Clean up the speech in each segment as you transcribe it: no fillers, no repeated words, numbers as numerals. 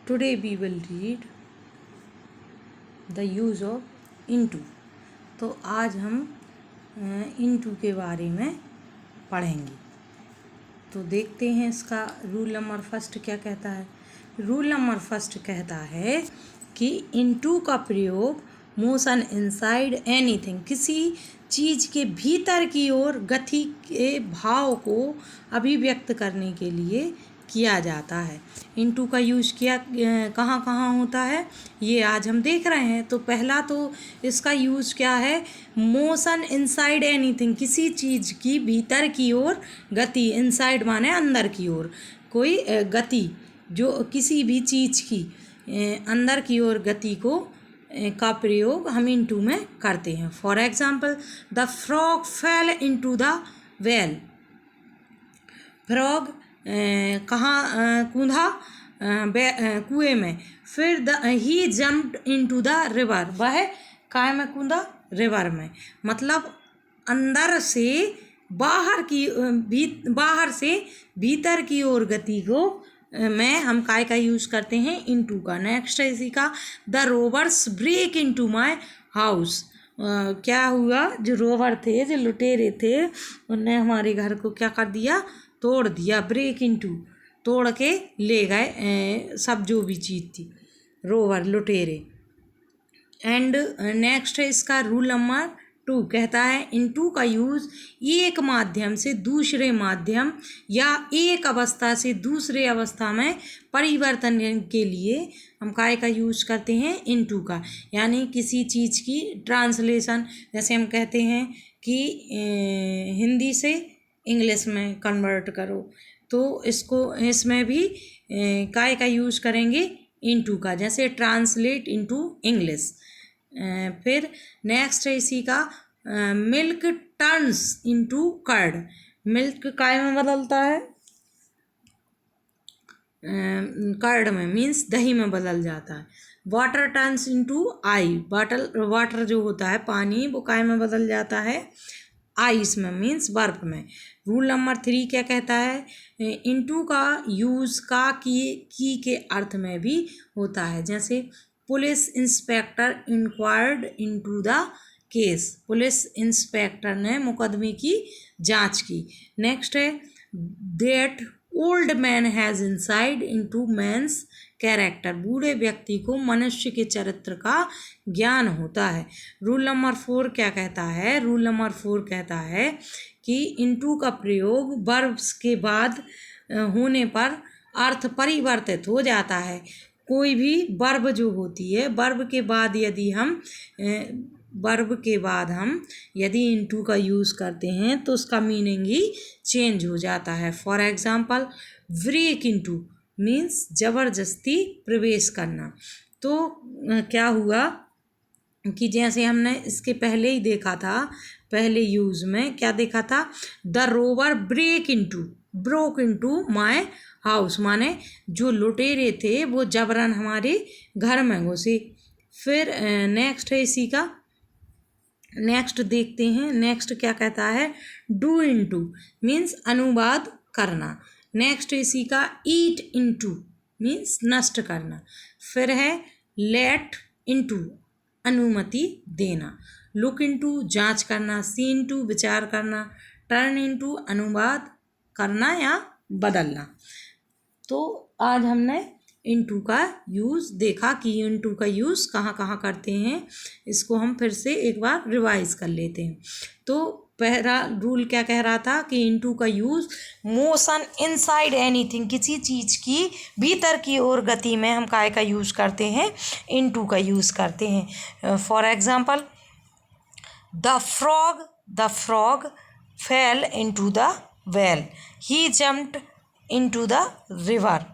Today we will read the use of into। तो आज हम into के बारे में पढ़ेंगे। तो देखते हैं इसका रूल नंबर फर्स्ट क्या कहता है। रूल नंबर फर्स्ट कहता है कि into का प्रयोग मोशन इनसाइड एनीथिंग, किसी चीज़ के भीतर की ओर गति के भाव को अभिव्यक्त करने के लिए किया जाता है। इनटू का यूज किया कहाँ कहाँ होता है ये आज हम देख रहे हैं। तो पहला तो इसका यूज क्या है, मोशन इनसाइड एनीथिंग, किसी चीज़ की भीतर की ओर गति, इनसाइड माने अंदर की ओर कोई गति, जो किसी भी चीज़ की अंदर की ओर गति को का प्रयोग हम इनटू में करते हैं। For example, the frog fell into the well. Frog कहाँ कूदा, कुएं में। फिर ही जम्प्ड इनटू द रिवर, वह काय में कूदा, रिवर में। मतलब अंदर से बाहर से भीतर की ओर गति को में हम काय का यूज़ करते हैं, इनटू का। नेक्स्ट है इसी का, the robbers break into my house. क्या हुआ, जो रोवर थे, जो लुटेरे थे, उनने हमारे घर को क्या कर दिया, तोड़ दिया। ब्रेक इनटू, तोड़ के ले गए सब जो भी चीज़ थी, रोवर लुटेरे। एंड नेक्स्ट है इसका रूल नंबर 2 कहता है इनटू का यूज़ एक माध्यम से दूसरे माध्यम या एक अवस्था से दूसरे अवस्था में परिवर्तन के लिए हम काय का यूज़ करते हैं, इनटू का। यानी किसी चीज़ की ट्रांसलेशन, जैसे हम कहते हैं कि हिंदी से इंग्लिश में कन्वर्ट करो, तो इसमें भी काय का यूज़ करेंगे, इनटू का, जैसे ट्रांसलेट इनटू इंग्लिश। फिर नेक्स्ट है इसी का, milk turns into curd. Milk काय में बदलता है, कर्ड में, मीन्स दही में बदल जाता है। Water turns into I, water जो होता है पानी, वो काय में बदल जाता है, आइस में, मीन्स बर्फ में। रूल नंबर 3 क्या कहता है, इनटू का यूज़ का की के अर्थ में भी होता है। जैसे police inspector inquired into the case, police inspector ने मुकदमे की जांच की। नेक्स्ट है, that old man has insight into man's character, बूढ़े व्यक्ति को मनुष्य के चरित्र का ज्ञान होता है। रूल नंबर 4 क्या कहता है, रूल नंबर 4 कहता है कि इनटू का प्रयोग वर्ब के बाद होने पर अर्थ परिवर्तित हो जाता है। कोई भी वर्ब जो होती है, वर्ब के बाद हम यदि इनटू का यूज़ करते हैं तो उसका मीनिंग ही चेंज हो जाता है। For example, break into means ज़बरदस्ती प्रवेश करना। तो क्या हुआ कि जैसे हमने इसके पहले ही देखा था, पहले यूज़ में क्या देखा था, the rover broke into my house, माने जो लुटेरे थे वो जबरन हमारे घर में घुसे। फिर नेक्स्ट है इसी का, नेक्स्ट देखते हैं, नेक्स्ट क्या कहता है, डू इनटू मीन्स अनुवाद करना। नेक्स्ट इसी का, ईट इनटू मीन्स नष्ट करना। फिर है लेट इनटू अनुमति देना, लुक इनटू जांच करना, सी इनटू विचार करना, टर्न इनटू अनुवाद करना या बदलना। तो आज हमने इनटू का यूज़ देखा कि इनटू का यूज़ कहाँ कहाँ करते हैं। इसको हम फिर से एक बार रिवाइज कर लेते हैं। तो पहला रूल क्या कह रहा था कि इनटू का यूज़ मोशन इनसाइड एनीथिंग, किसी चीज़ की भीतर की ओर गति में हम काय का यूज़ करते हैं, इनटू का यूज़ करते हैं। For example, the frog fell into the well, he jumped into the river.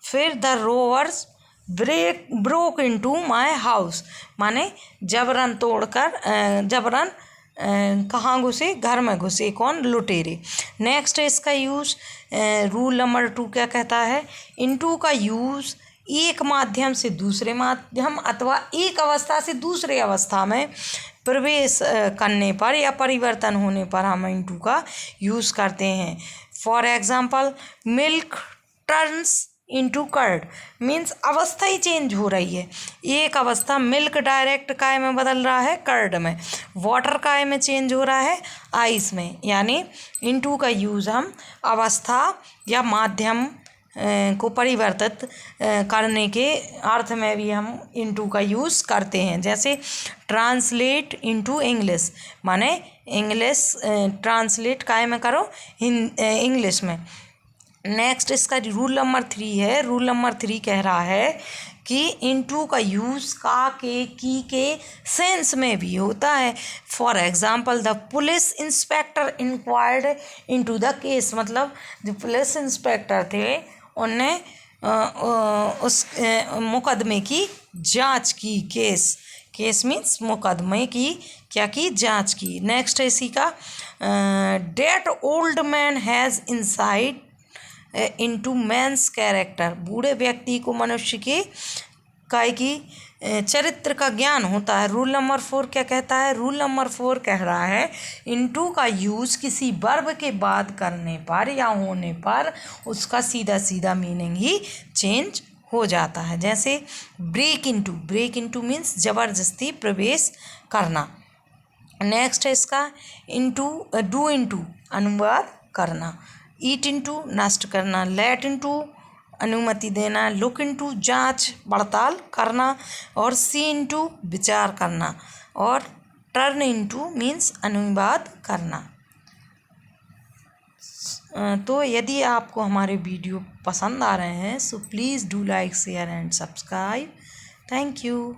फिर the robbers broke into my house, माने जबरन तोड़कर जबरन कहाँ घुसे, घर में घुसे, कौन, लुटेरे। नेक्स्ट है इसका यूज़, रूल नंबर 2 क्या कहता है, इनटू का यूज़ एक माध्यम से दूसरे माध्यम अथवा एक अवस्था से दूसरे अवस्था में प्रवेश करने पर या परिवर्तन होने पर हम इनटू का यूज़ करते हैं। For example, milk turns into curd means अवस्था ही चेंज हो रही है। एक अवस्था मिल्क डायरेक्ट काय में बदल रहा है, कर्ड में। वाटर काय में चेंज हो रहा है, आइस में। यानी इंटू का यूज़ हम अवस्था या माध्यम को परिवर्तित करने के अर्थ में भी हम इंटू का यूज़ करते हैं। जैसे ट्रांसलेट इंटू इंग्लिश, माने इंग्लिश ट्रांसलेट काय में करो, इंग्लिश में। नेक्स्ट इसका रूल नंबर 3 है। रूल नंबर 3 कह रहा है कि इंटू का यूज़ का, के, की के सेंस में भी होता है। For example the police inspector inquired into the case, मतलब जो पुलिस इंस्पेक्टर थे उनने उस मुकदमे की जांच की। केस मीन्स मुकदमे की क्या की, जांच की। नेक्स्ट है इसी का, that old man has insight into man's character, बूढ़े व्यक्ति को मनुष्य के काय की चरित्र का ज्ञान होता है। रूल नंबर 4 क्या कहता है? रूल नंबर 4 कह रहा है इनटू का यूज़ किसी वर्ब के बाद करने पर या होने पर उसका सीधा सीधा मीनिंग ही चेंज हो जाता है। जैसे ब्रेक इनटू मीन्स जबरदस्ती प्रवेश करना। नेक्स्ट है इसका इंटू, डू इनटू अनुवाद करना, ईट इनटू नष्ट करना, लेट इनटू अनुमति देना, लुक इनटू जांच पड़ताल करना, और सी इनटू विचार करना, और टर्न इनटू मीन्स अनुवाद करना। तो यदि आपको हमारे वीडियो पसंद आ रहे हैं so please do like share and subscribe. Thank you.